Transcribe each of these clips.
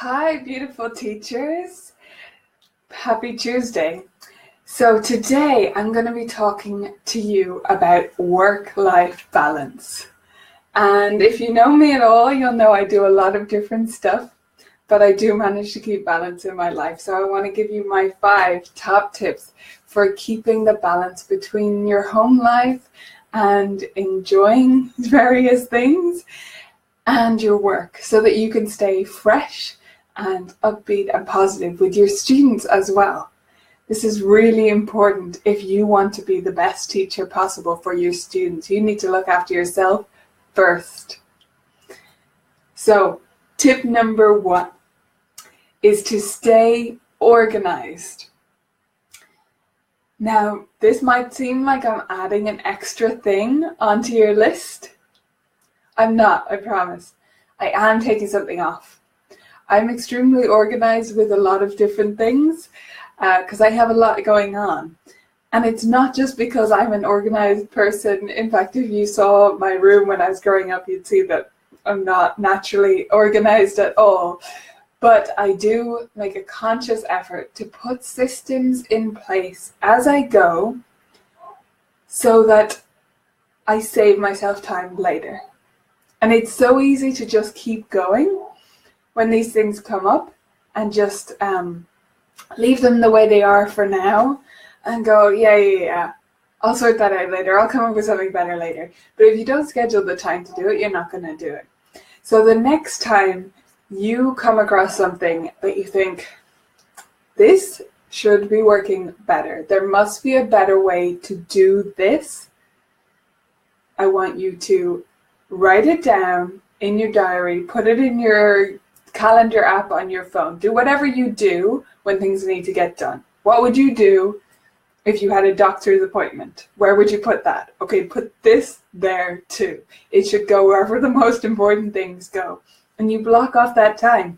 Hi, beautiful teachers. Happy Tuesday. So today I'm going to be talking to you about work-life balance. And if you know me at all, you'll know I do a lot of different stuff, but I do manage to keep balance in my life. So I want to give you my 5 top tips for keeping the balance between your home life and enjoying various things and your work so that you can stay fresh and upbeat and positive with your students as well. This is really important if you want to be the best teacher possible for your students. You need to look after yourself first. So, tip number 1 is to stay organized. Now, this might seem like I'm adding an extra thing onto your list. I'm not, I promise. I am taking something off. I'm extremely organized with a lot of different things because I have a lot going on. And it's not just because I'm an organized person. In fact, if you saw my room when I was growing up, you'd see that I'm not naturally organized at all. But I do make a conscious effort to put systems in place as I go so that I save myself time later. And it's so easy to just keep going when these things come up and just leave them the way they are for now and go, yeah, I'll sort that out later. I'll come up with something better later. But if you don't schedule the time to do it, you're not going to do it. So the next time you come across something that you think, this should be working better, there must be a better way to do this, I want you to write it down in your diary, put it in your calendar app on your phone. Do whatever you do when things need to get done. What would you do if you had a doctor's appointment? Where would you put that? Okay, put this there too. It should go wherever the most important things go. And you block off that time.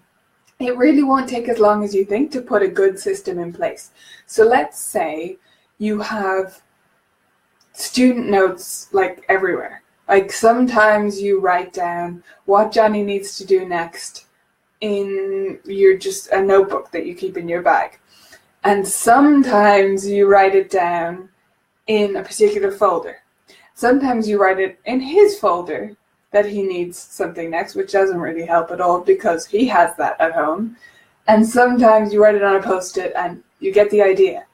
It really won't take as long as you think to put a good system in place. So let's say you have student notes like everywhere. Like sometimes you write down what Johnny needs to do next in your just a notebook that you keep in your bag. And sometimes you write it down in a particular folder. Sometimes you write it in his folder that he needs something next, which doesn't really help at all because he has that at home. And sometimes you write it on a post-it and you get the idea.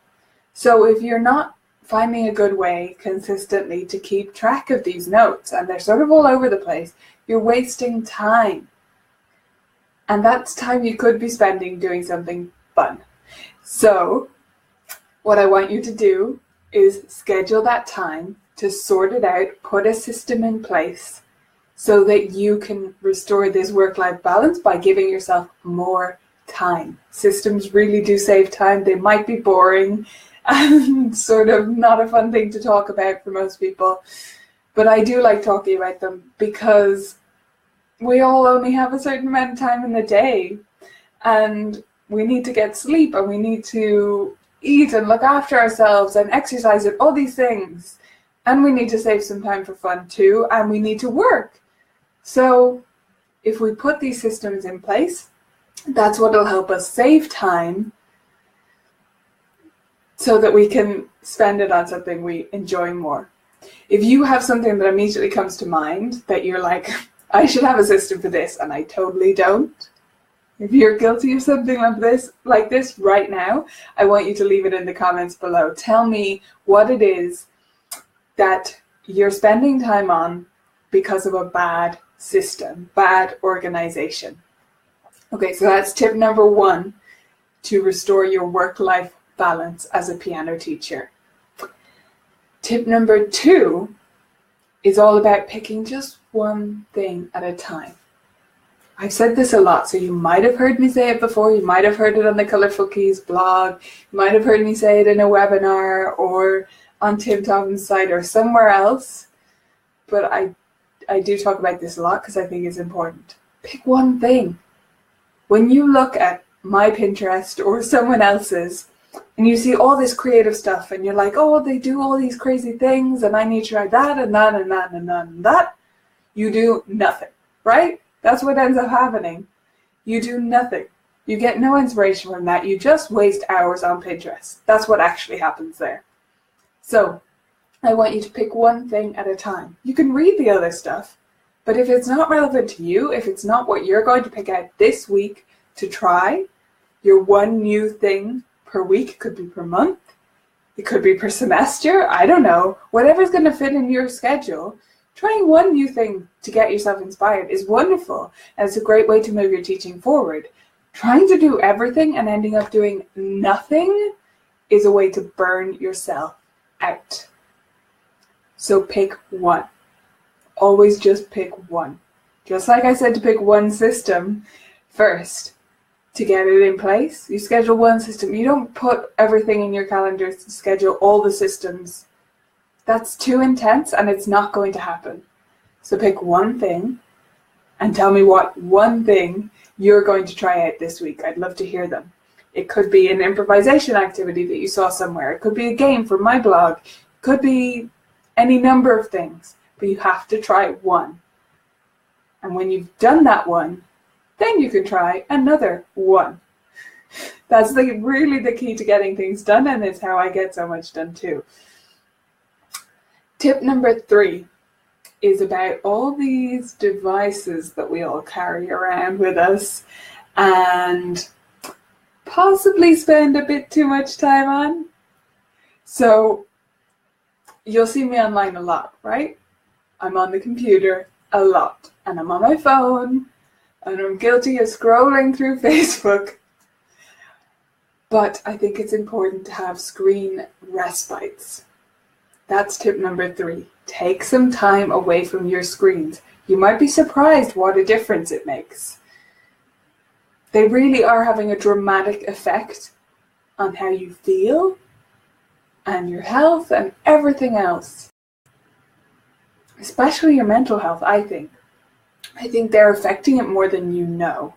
So if you're not finding a good way consistently to keep track of these notes and they're sort of all over the place, you're wasting time. And that's time you could be spending doing something fun. So what I want you to do is schedule that time to sort it out, put a system in place so that you can restore this work-life balance by giving yourself more time. Systems really do save time. They might be boring and sort of not a fun thing to talk about for most people, but I do like talking about them because we all only have a certain amount of time in the day and we need to get sleep and we need to eat and look after ourselves and exercise and all these things. And we need to save some time for fun too, and we need to work. So if we put these systems in place, that's what will help us save time so that we can spend it on something we enjoy more. If you have something that immediately comes to mind that you're like, I should have a system for this, and I totally don't. If you're guilty of something like this right now, I want you to leave it in the comments below. Tell me what it is that you're spending time on because of a bad system, bad organization. Okay, so that's tip number 1 to restore your work-life balance as a piano teacher. Tip number 2 is all about picking just one thing at a time. I've said this a lot, so you might have heard me say it before. You might have heard it on the Colourful Keys blog. You might have heard me say it in a webinar or on Tim Topham's site or somewhere else. But I do talk about this a lot because I think it's important. Pick one thing. When you look at my Pinterest or someone else's and you see all this creative stuff and you're like, oh, they do all these crazy things and I need to try that and that and that and that and that, you do nothing, right? That's what ends up happening. You do nothing. You get no inspiration from that. You just waste hours on Pinterest. That's what actually happens there. So I want you to pick one thing at a time. You can read the other stuff, but if it's not relevant to you, if it's not what you're going to pick out this week to try, your one new thing per week, it could be per month, it could be per semester, I don't know, whatever's going to fit in your schedule. Trying one new thing to get yourself inspired is wonderful, and it's a great way to move your teaching forward. Trying to do everything and ending up doing nothing is a way to burn yourself out. So pick one. Always just pick one. Just like I said to pick one system first to get it in place. You schedule one system. You don't put everything in your calendar to schedule all the systems. That's too intense and it's not going to happen. So pick one thing and tell me what one thing you're going to try out this week. I'd love to hear them. It could be an improvisation activity that you saw somewhere. It could be a game from my blog. It could be any number of things, but you have to try one. And when you've done that one, then you can try another one. That's really the key to getting things done, and it's how I get so much done too. Tip number 3 is about all these devices that we all carry around with us and possibly spend a bit too much time on. So you'll see me online a lot, right? I'm on the computer a lot, and I'm on my phone, and I'm guilty of scrolling through Facebook. But I think it's important to have screen respites. That's tip number 3. Take some time away from your screens. You might be surprised what a difference it makes. They really are having a dramatic effect on how you feel and your health and everything else. Especially your mental health, I think. I think they're affecting it more than you know.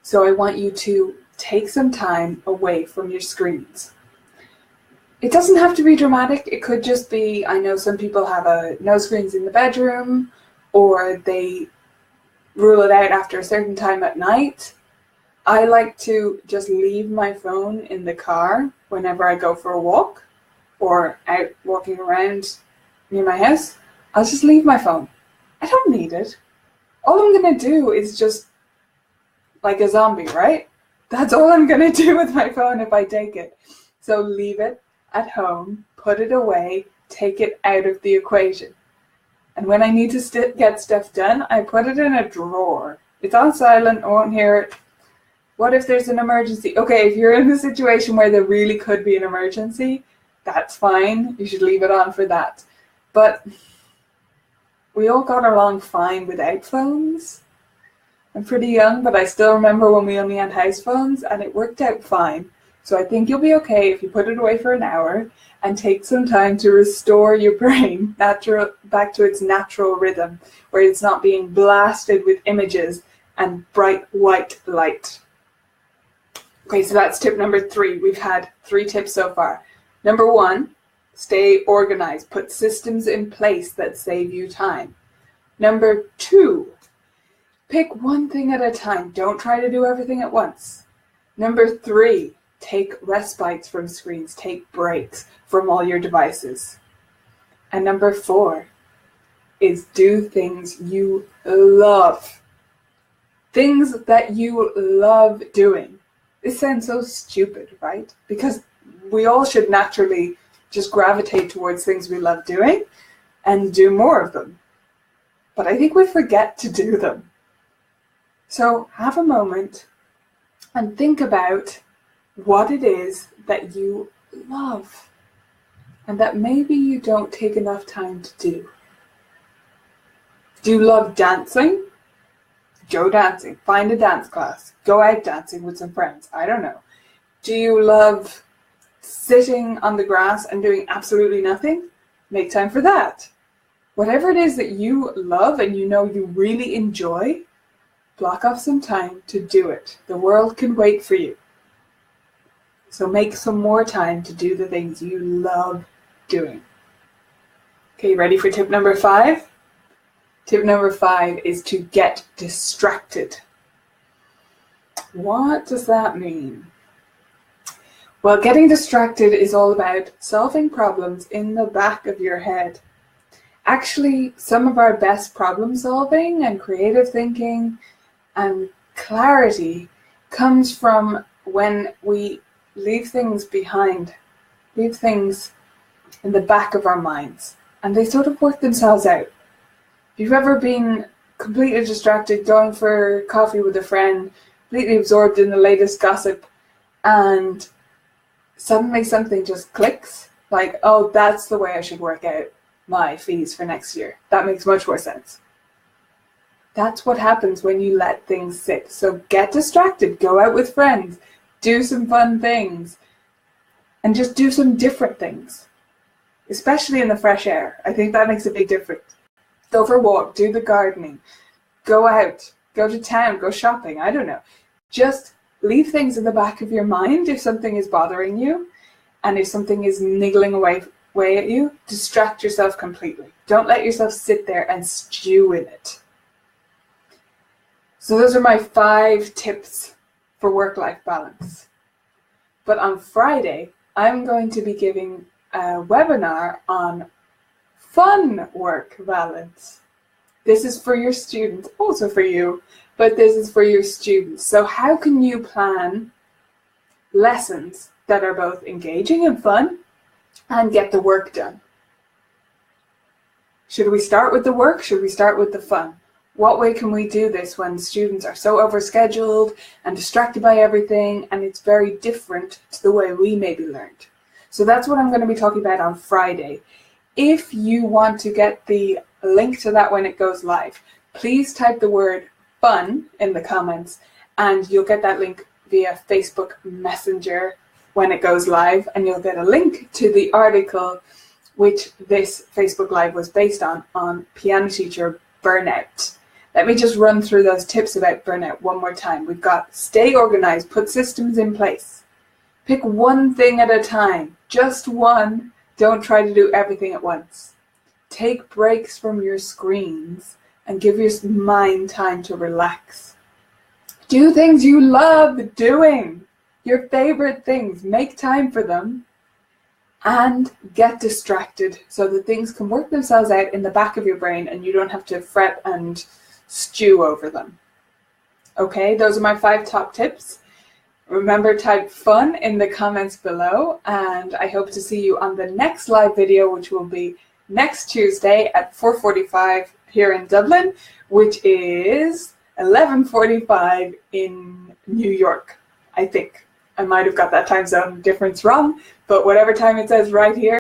So I want you to take some time away from your screens. It doesn't have to be dramatic. It could just be, I know some people have no screens in the bedroom, or they rule it out after a certain time at night. I like to just leave my phone in the car whenever I go for a walk or out walking around near my house. I'll just leave my phone. I don't need it. All I'm going to do is just like a zombie, right? That's all I'm going to do with my phone if I take it. So leave it at home, put it away, take it out of the equation. And when I need to get stuff done, I put it in a drawer. It's on silent, I won't hear it. What if there's an emergency? Okay, if you're in a situation where there really could be an emergency, that's fine. You should leave it on for that. But we all got along fine without phones. I'm pretty young, but I still remember when we only had house phones, and it worked out fine. So I think you'll be okay if you put it away for an hour and take some time to restore your brain back to its natural rhythm, where it's not being blasted with images and bright white light. Okay, so that's tip number 3. We've had 3 tips so far. Number 1, stay organized. Put systems in place that save you time. Number 2, pick one thing at a time. Don't try to do everything at once. Number 3, take respites from screens. Take breaks from all your devices. And number 4 is do things you love. Things that you love doing. This sounds so stupid, right? Because we all should naturally just gravitate towards things we love doing and do more of them. But I think we forget to do them. So have a moment and think about what it is that you love and that maybe you don't take enough time to do. Do you love dancing? Go dancing. Find a dance class. Go out dancing with some friends. I don't know. Do you love sitting on the grass and doing absolutely nothing? Make time for that. Whatever it is that you love and you know you really enjoy, block off some time to do it. The world can wait for you. So make some more time to do the things you love doing. Okay, ready for tip number 5? Tip number 5 is to get distracted. What does that mean? Well, getting distracted is all about solving problems in the back of your head. Actually, some of our best problem solving and creative thinking and clarity comes from when we leave things behind, leave things in the back of our minds, and they sort of work themselves out. If you've ever been completely distracted going for coffee with a friend, completely absorbed in the latest gossip, and suddenly something just clicks, like, oh, that's the way I should work out my fees for next year. That makes much more sense. That's what happens when you let things sit. So get distracted, go out with friends, do some fun things, and just do some different things, especially in the fresh air. I think that makes a big difference. Go for a walk, do the gardening, go out, go to town, go shopping, I don't know. Just leave things in the back of your mind if something is bothering you, and if something is niggling away at you, distract yourself completely. Don't let yourself sit there and stew in it. So those are my 5 tips for work-life balance. But on Friday, I'm going to be giving a webinar on fun work balance. This is for your students, also for you, but this is for your students. So how can you plan lessons that are both engaging and fun and get the work done? Should we start with the work? Should we start with the fun? What way can we do this when students are so overscheduled and distracted by everything, and it's very different to the way we maybe learned? So that's what I'm going to be talking about on Friday. If you want to get the link to that when it goes live, please type the word fun in the comments, and you'll get that link via Facebook Messenger when it goes live, and you'll get a link to the article which this Facebook Live was based on piano teacher burnout. Let me just run through those tips about burnout one more time. We've got stay organized, put systems in place. Pick one thing at a time, just one. Don't try to do everything at once. Take breaks from your screens and give your mind time to relax. Do things you love doing, your favorite things. Make time for them, and get distracted so that things can work themselves out in the back of your brain and you don't have to fret and stew over them. Okay, those are my 5 top tips. Remember, type fun in the comments below, and I hope to see you on the next live video, which will be next Tuesday at 4:45 here in Dublin, which is 11:45 in New York, I think. I might have got that time zone difference wrong, but whatever time it says right here,